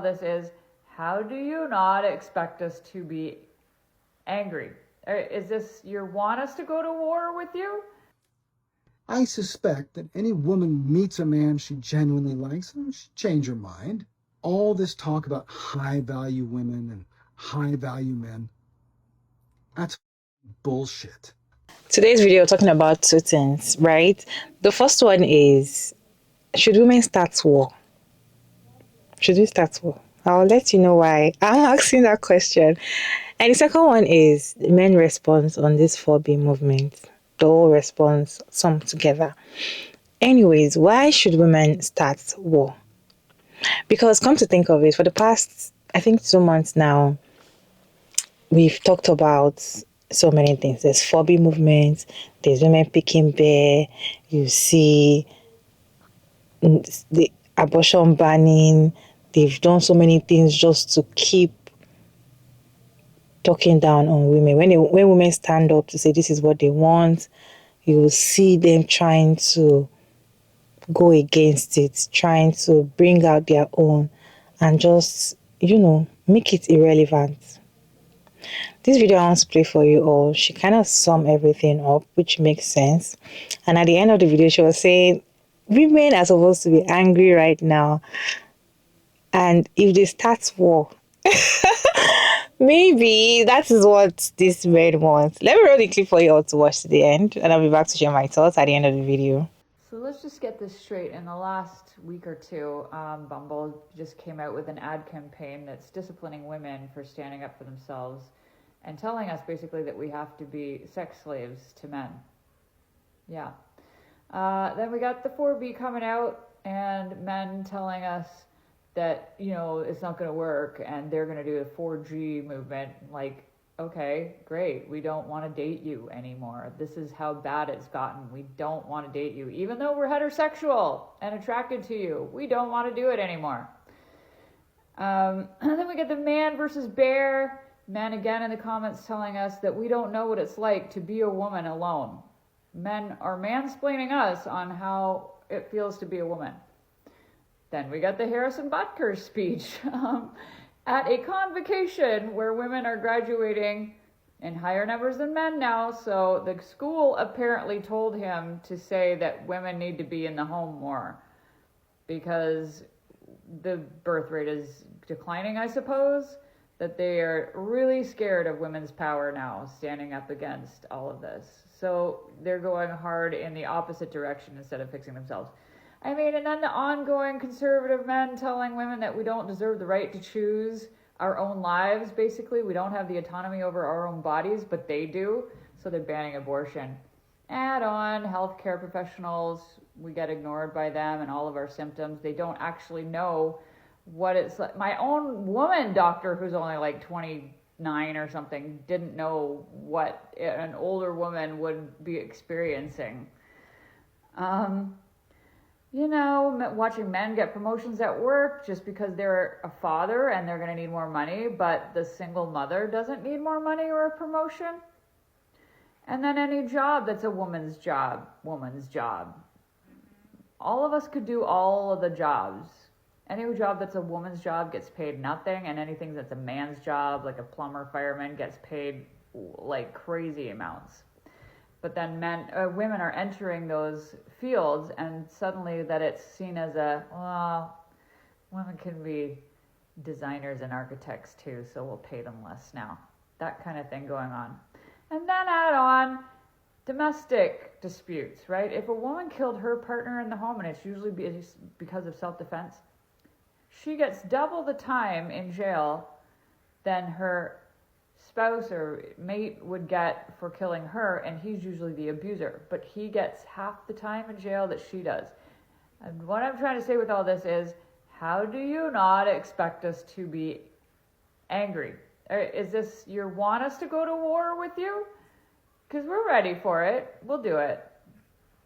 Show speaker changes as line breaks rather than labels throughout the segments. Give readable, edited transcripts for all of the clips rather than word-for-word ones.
This is, how do you not expect us to be angry? Is this you want us to go to war with you?
I suspect that any woman meets a man she genuinely likes and she'd change her mind. All this talk about high-value women and high-value men, that's bullshit.
Today's video, we're talking about two things, right? The first one is, should women start war? Should we start war? I'll let you know why I'm asking that question. And the second one is the men response on this 4B movement. The whole response summed together. Anyways, why should women start war? Because come to think of it, for the past, I think 2 months now, we've talked about so many things. There's 4B movement, there's women picking bear, you see the abortion banning, they've done so many things just to keep talking down on women. When women stand up to say this is what they want, you will see them trying to go against it, trying to bring out their own and just, make it irrelevant. This video I want to play for you all, she kind of summed everything up, which makes sense. And at the end of the video, she was saying, women are supposed to be angry right now. And if they start war, maybe that is what this men want. Let me roll the clip for you all to watch to the end. And I'll be back to share my thoughts at the end of the video.
So let's just get this straight. In the last week or two, Bumble just came out with an ad campaign that's disciplining women for standing up for themselves and telling us basically that we have to be sex slaves to men. Yeah. Then we got the 4B coming out and men telling us that, it's not going to work and they're going to do a 4G movement. Like, okay, great. We don't want to date you anymore. This is how bad it's gotten. We don't want to date you. Even though we're heterosexual and attracted to you, we don't want to do it anymore. And then we get the man versus bear. Men again in the comments telling us that we don't know what it's like to be a woman alone. Men are mansplaining us on how it feels to be a woman. Then we got the Harrison Butker speech at a convocation where women are graduating in higher numbers than men now. So the school apparently told him to say that women need to be in the home more because the birth rate is declining, I suppose. That they are really scared of women's power now, standing up against all of this. So they're going hard in the opposite direction instead of fixing themselves. I mean, and then the ongoing conservative men telling women that we don't deserve the right to choose our own lives, basically. We don't have the autonomy over our own bodies, but they do. So they're banning abortion. Add on healthcare professionals, we get ignored by them and all of our symptoms. They don't actually know what it's like. My own woman doctor, who's only like 29 or something, didn't know what an older woman would be experiencing. Watching men get promotions at work just because they're a father and they're going to need more money, but the single mother doesn't need more money or a promotion. And then any job that's a woman's job. All of us could do all of the jobs. Any job that's a woman's job gets paid nothing, and anything that's a man's job, like a plumber, fireman, gets paid like crazy amounts. But then women are entering those fields, and suddenly that it's seen as women can be designers and architects too, so we'll pay them less now. That kind of thing going on. And then add on domestic disputes, right? If a woman killed her partner in the home, and it's usually because of self-defense, she gets double the time in jail than her spouse or mate would get for killing her, and he's usually the abuser, but he gets half the time in jail that she does. And what I'm trying to say with all this is, how do you not expect us to be angry? Is this you want us to go to war with you? Because we're ready for it. We'll do it.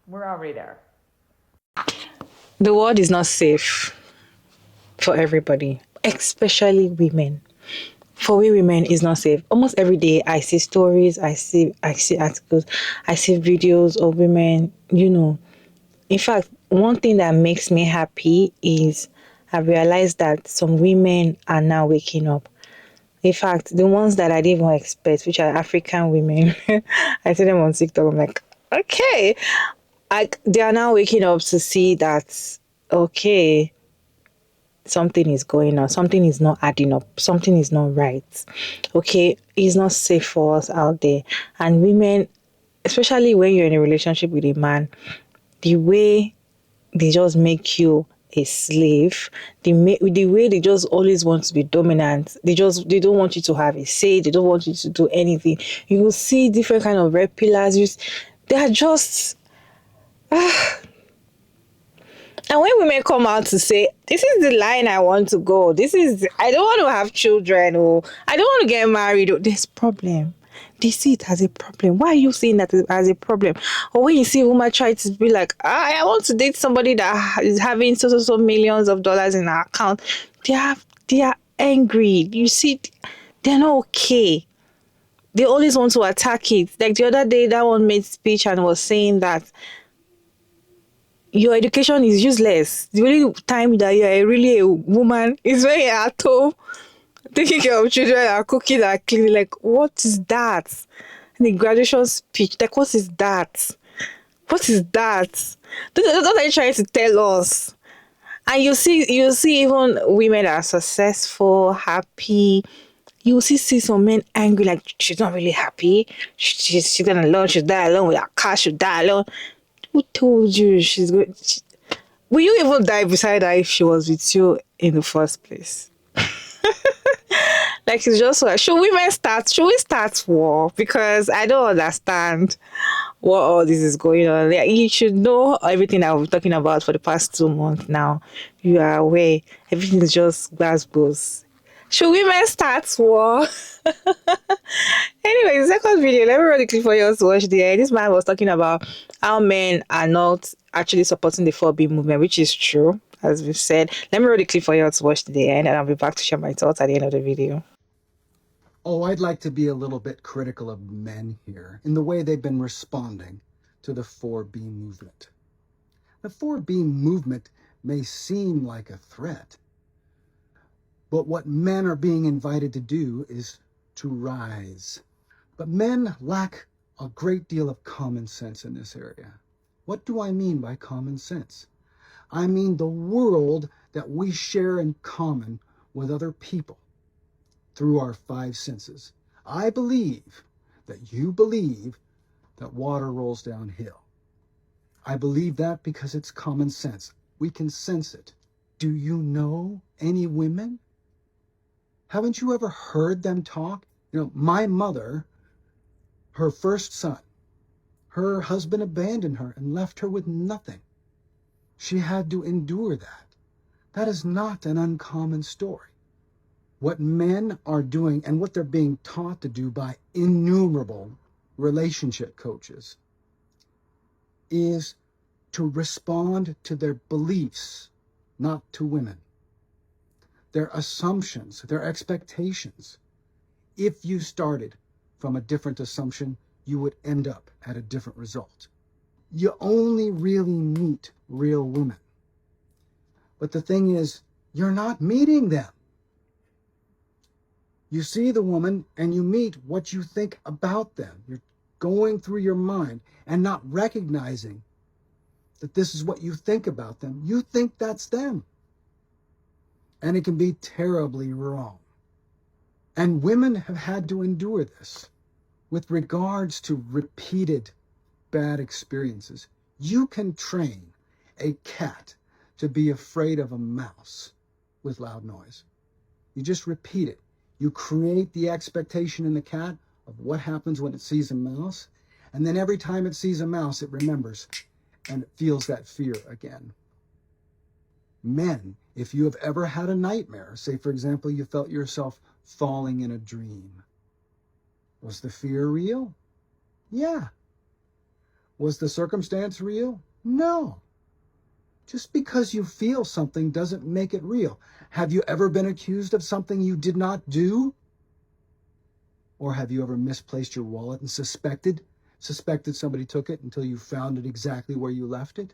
We're already there.
The world is not safe for everybody, especially women. For we women, it's not safe. Almost every day, I see stories, I see articles, I see videos of women. In fact, one thing that makes me happy is I've realized that some women are now waking up. In fact, the ones that I didn't even expect, which are African women, I see them on TikTok. I'm like, okay, they are now waking up to see that, okay, something is going on, something is not adding up, something is not right. Okay, it's not safe for us out there. And women, especially when you're in a relationship with a man, the way they just make you a slave, the way they just always want to be dominant, they don't want you to have a say, they don't want you to do anything. You will see different kind of red pillars. They are just, and when women come out to say, this is the line I want to go, I don't want to have children, or I don't want to get married, or there's problem. They see it as a problem. Why are you seeing that as a problem? Or when you see a woman try to be like, I want to date somebody that is having so millions of dollars in her account, they are angry. You see, they're not okay. They always want to attack it. Like the other day, that one made speech and was saying that your education is useless. The only time that you're really a woman is when you're at home taking care of children and cooking and cleaning. Like, what is that? And the graduation speech, like, what is that? What is that? What are you trying to tell us? And you see even women that are successful, happy. You see some men angry, like she's not really happy. She's gonna alone, she'll die alone with her car, she'll die alone. Who told you she's going? Will you even die beside her if she was with you in the first place? Like, it's just like, should we start war? Because I don't understand what all this is going on. Like, you should know everything that we're talking about for the past 2 months now. You are aware. Everything is just glass. Should women start war? Anyway, the second video, let me run the clip for you to watch there. This man was talking about how men are not actually supporting the 4B movement, which is true, as we've said. Let me run the clip for you to watch the end, and I'll be back to share my thoughts at the end of the video.
Oh, I'd like to be a little bit critical of men here in the way they've been responding to the 4B movement. The 4B movement may seem like a threat, but what men are being invited to do is to rise. But men lack a great deal of common sense in this area. What do I mean by common sense? I mean the world that we share in common with other people through our 5 senses. I believe that you believe that water rolls downhill. I believe that because it's common sense. We can sense it. Do you know any women? Haven't you ever heard them talk? You know, my mother, her first son, her husband abandoned her and left her with nothing. She had to endure that. That is not an uncommon story. What men are doing and what they're being taught to do by innumerable relationship coaches is to respond to their beliefs, not to women. Their assumptions, their expectations. If you started from a different assumption, you would end up at a different result. You only really meet real women. But the thing is, you're not meeting them. You see the woman and you meet what you think about them. You're going through your mind and not recognizing that this is what you think about them. You think that's them. And it can be terribly wrong. And women have had to endure this with regards to repeated bad experiences. You can train a cat to be afraid of a mouse with loud noise. You just repeat it. You create the expectation in the cat of what happens when it sees a mouse, and then every time it sees a mouse, it remembers, and it feels that fear again. Men, if you have ever had a nightmare, say for example, you felt yourself falling in a dream, was the fear real? Yeah. Was the circumstance real? No. Just because you feel something doesn't make it real. Have you ever been accused of something you did not do? Or have you ever misplaced your wallet and suspected somebody took it until you found it exactly where you left it?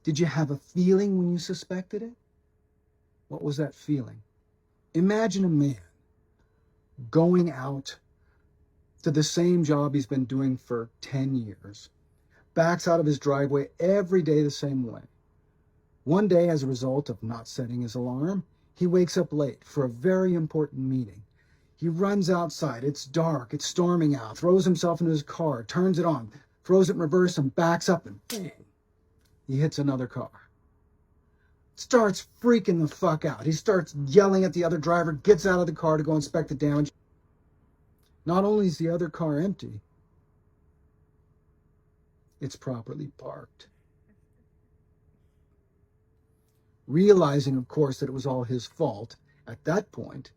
Did you have a feeling when you suspected it? What was that feeling? Imagine a man going out to the same job he's been doing for 10 years, backs out of his driveway every day the same way. One day, as a result of not setting his alarm, he wakes up late for a very important meeting. He runs outside. It's dark. It's storming out. Throws himself into his car, turns it on, throws it in reverse and backs up, and bang, he hits another car. Starts freaking the fuck out. He starts yelling at the other driver, gets out of the car to go inspect the damage. Not only is the other car empty, it's properly parked. Realizing, of course, that it was all his fault, at that point,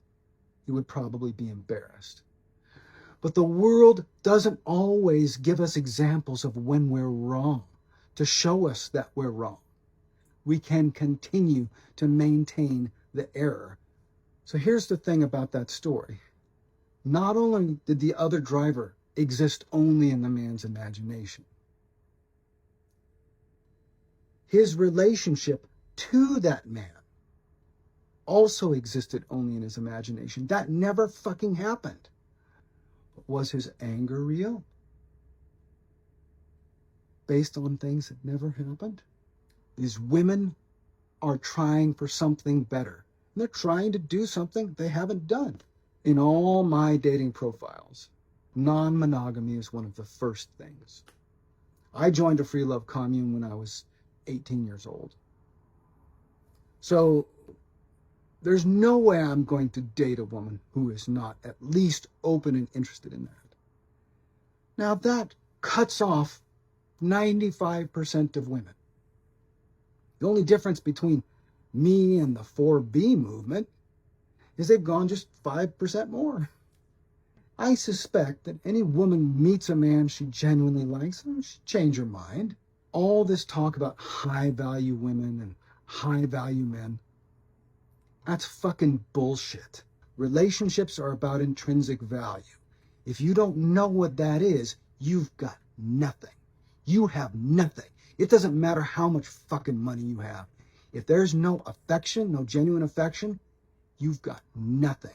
he would probably be embarrassed. But the world doesn't always give us examples of when we're wrong, to show us that we're wrong. We can continue to maintain the error. So here's the thing about that story. Not only did the other driver exist only in the man's imagination, his relationship to that man also existed only in his imagination. That never fucking happened. But was his anger real? Based on things that never happened? These women are trying for something better. And they're trying to do something they haven't done. In all my dating profiles, non-monogamy is one of the first things. I joined a free love commune when I was 18 years old. So there's no way I'm going to date a woman who is not at least open and interested in that. Now that cuts off 95% of women. The only difference between me and the 4B movement is they've gone just 5% more. I suspect that any woman meets a man she genuinely likes, and she'll change her mind. All this talk about high-value women and high-value men, that's fucking bullshit. Relationships are about intrinsic value. If you don't know what that is, you've got nothing. You have nothing. It doesn't matter how much fucking money you have. If there's no affection, no genuine affection, you've got nothing.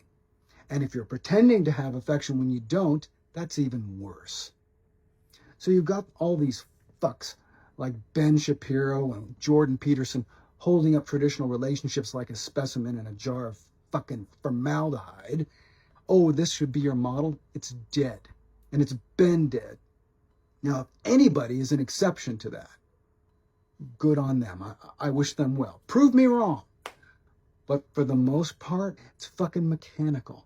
And if you're pretending to have affection when you don't, that's even worse. So you've got all these fucks like Ben Shapiro and Jordan Peterson holding up traditional relationships like a specimen in a jar of fucking formaldehyde. Oh, this should be your model? It's dead. And it's been dead. Now, if anybody is an exception to that, good on them. I wish them well. Prove me wrong. But for the most part, it's fucking mechanical.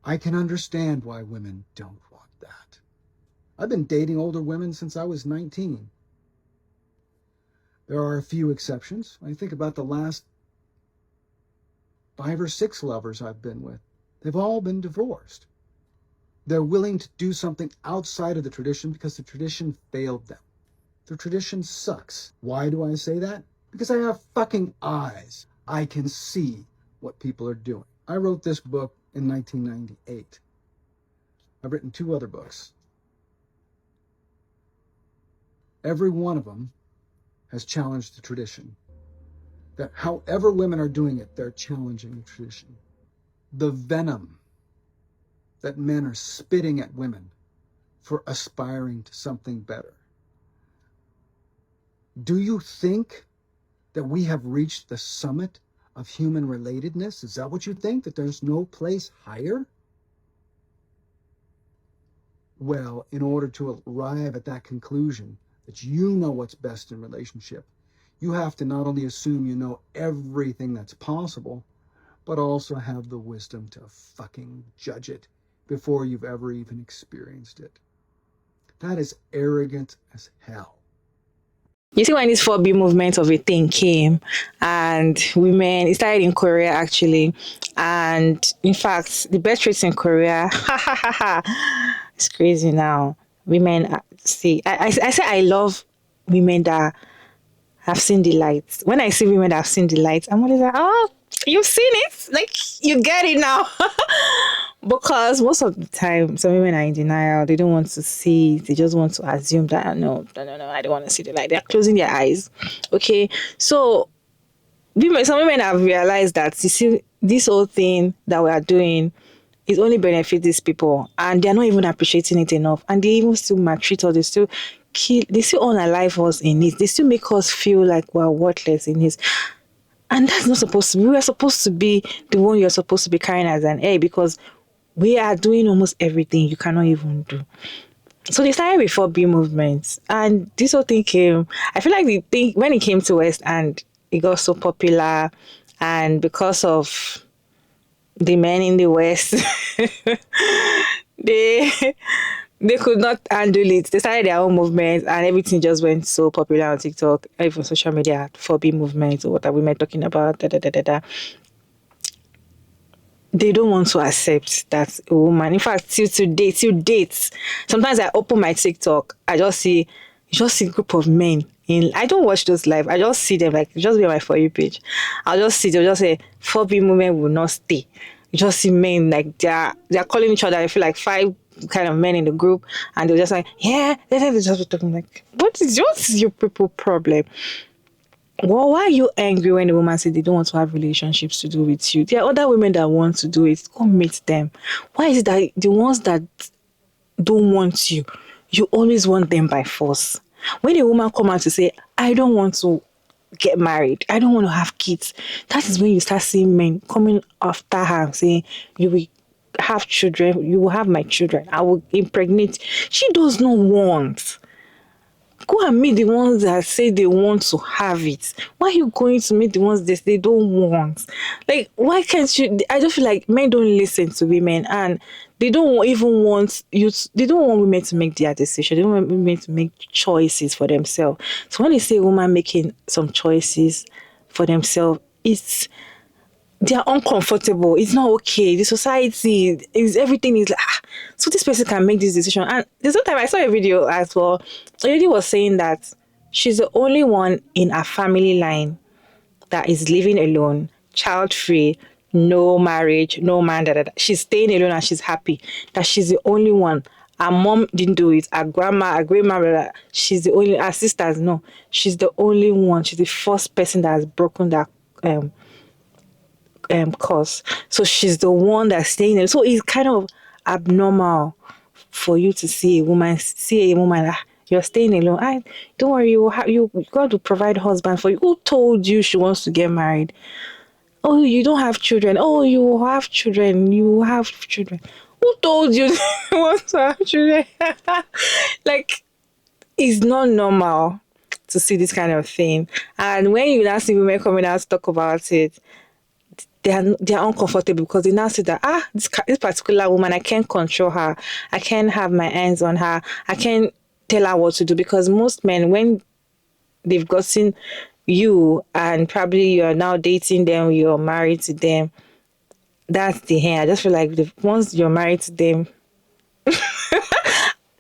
I can understand why women don't want that. I've been dating older women since I was 19. There are a few exceptions. I think about the last 5 or 6 lovers I've been with. They've all been divorced. They're willing to do something outside of the tradition because the tradition failed them. The tradition sucks. Why do I say that? Because I have fucking eyes. I can see what people are doing. I wrote this book in 1998. I've written 2 other books. Every one of them has challenged the tradition. That however women are doing it, they're challenging the tradition. The venom that men are spitting at women for aspiring to something better. Do you think that we have reached the summit of human relatedness? Is that what you think? That there's no place higher? Well, in order to arrive at that conclusion, that you know what's best in relationship, you have to not only assume you know everything that's possible, but also have the wisdom to fucking judge it before you've ever even experienced it. That is arrogant as hell.
You see, when this 4B movement of a thing came, and women, it started in Korea actually, and in fact, the birth rates in Korea, it's crazy now. Women, see, I say I love women that have seen the light. When I see women that have seen the light, I'm always like, oh, you've seen it, like you get it now. Because most of the time, some women are in denial. They don't want to see it. They just want to assume that, no, I don't want to see the light. They're closing their eyes. Okay, so some women have realized that, you see, this whole thing that we are doing is only benefit these people, and they're not even appreciating it enough, and they even still maltreat us, they still kill, they still unalive us in it, they still make us feel like we're worthless in it. And that's not supposed to be. We are supposed to be the one you're supposed to be carrying as an heir, because we are doing almost everything you cannot even do. So they started with 4B movements, and this whole thing came. I feel like the thing, when it came to West and it got so popular, and because of the men in the West, they they could not handle it. They started their own movement, and everything just went so popular on TikTok, even social media. 4B movement, or what are women talking about? Da, da, da, da, da. They don't want to accept that a woman. In fact, till date, sometimes I open my TikTok, I just see a group of men. I don't watch those live. I just see them, like, just be on my For You page. I'll just see, they'll just say 4B movement will not stay. You just see men, like, they're calling each other. I feel like 5 kind of men in the group, and they're just like, yeah, they're just talking like, what is your people problem? Well, why are you angry when a woman says they don't want to have relationships to do with you? There are other women that want to do it. Go meet them. Why is it that the ones that don't want you, you always want them by force? When a woman come out to say, I don't want to get married, I don't want to have kids, that is when you start seeing men coming after her and saying, you will have children, you will have my children, I will impregnate. She does not want. Go and meet the ones that say they want to have it. Why are you going to meet the ones that they don't want? Like, why can't you? I just feel like men don't listen to women, and they don't even want you. They don't want women to make their decision. They don't want women to make choices for themselves. So when they say woman making some choices for themselves, they are uncomfortable. It's not okay. The society is, everything is like, so this person can make this decision. And there's one time I saw a video as well. A lady was saying that she's the only one in her family line that is living alone, child free, no marriage, no man. She's staying alone and she's happy. That she's the only one. Her mom didn't do it. Her grandma, her grandma, she's the only. Her sisters, no. She's the only one. She's the first person that has broken that course. So she's the one that's staying there. So it's kind of abnormal for you to see a woman you're staying alone. Don't worry, you got to provide husband for you. Who told you she wants to get married? Oh, you don't have children. Oh, you have children. You have children. Who told you you want to have children? Like, it's not normal to see this kind of thing. And when you now see women coming out to talk about it, they are uncomfortable because they now say that this particular woman, I can't control her, I can't have my hands on her, I can't tell her what to do. Because most men, when they've gotten you and probably you're now dating them, you're married to them, that's the end. I just feel like once you're married to them,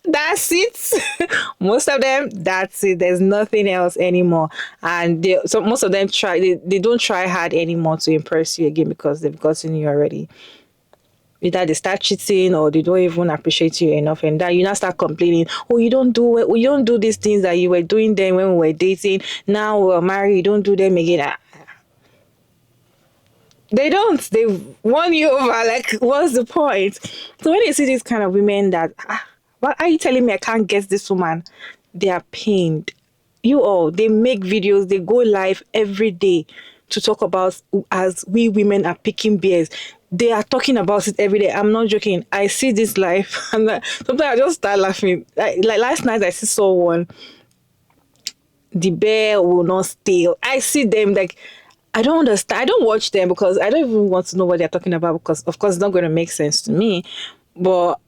that's it. Most of them, that's it. There's nothing else anymore. And so most of them they don't try hard anymore to impress you again because they've gotten you already. Either they start cheating or they don't even appreciate you enough, and that you now start complaining, oh, you don't do these things that you were doing then when we were dating. Now we're married, you don't do them again. They don't. They won you over. Like, what's the point? So when you see these kind of women that, why are you telling me I can't get this woman? They are pained. They make videos, they go live every day to talk about as we women are picking bears. They are talking about it every day. I'm not joking. I see this live and sometimes I just start laughing. Like last night I saw one. The bear will not stay. I see them like, I don't understand. I don't watch them because I don't even want to know what they're talking about because, of course, it's not going to make sense to me. But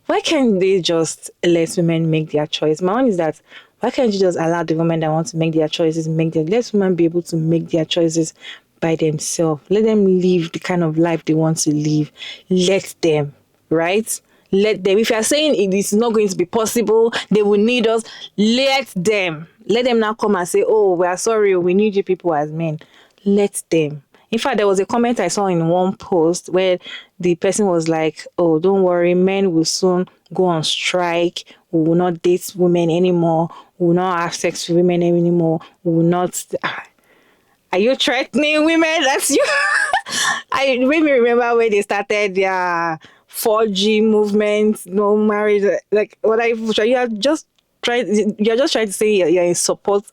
why can't they just let women make their choice? My own is that, why can't you just allow the women that want to make their choices let women be able to make their choices by themselves? Let them live the kind of life they want to live. Let them, right? Let them. If you're saying it is not going to be possible, they will need us, let them. Let them now come and say, oh, we are sorry, we need you people as men. Let them. In fact, there was a comment I saw in one post where the person was like, "Oh, don't worry, men will soon go on strike. We will not date women anymore. We will not have sex with women anymore. We will not." Are you threatening women? That's you. I made me remember when they started their 4G movement, no marriage. Like what I you are just trying to say you're in support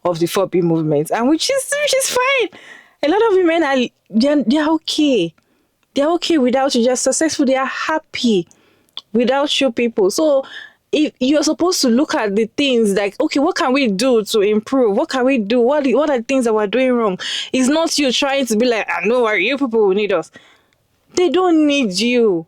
of the 4B movement, and which is fine. A lot of women are they're okay. They're okay without you. They're successful. They are happy without you people. So if you're supposed to look at the things like, okay, what can we do to improve? What can we do? What are the things that we're doing wrong? It's not you trying to be like, I know where you people will need us. They don't need you.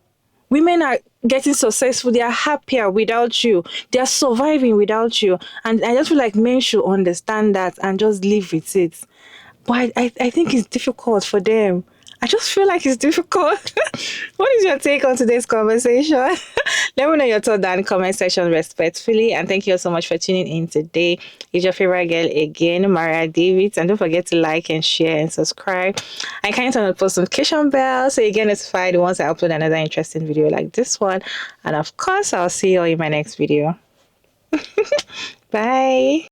Women are getting successful. They are happier without you. They are surviving without you. And I just feel like men should understand that and just live with it. But I think it's difficult for them. I just feel like it's difficult. What is your take on today's conversation? Let me know your thoughts down in the comment section respectfully. And thank you so much for tuning in today. It's your favorite girl again, Maria Davids. And don't forget to like and share and subscribe. And kindly turn on the post notification bell so you get notified once I upload another interesting video like this one. And of course, I'll see you all in my next video. Bye.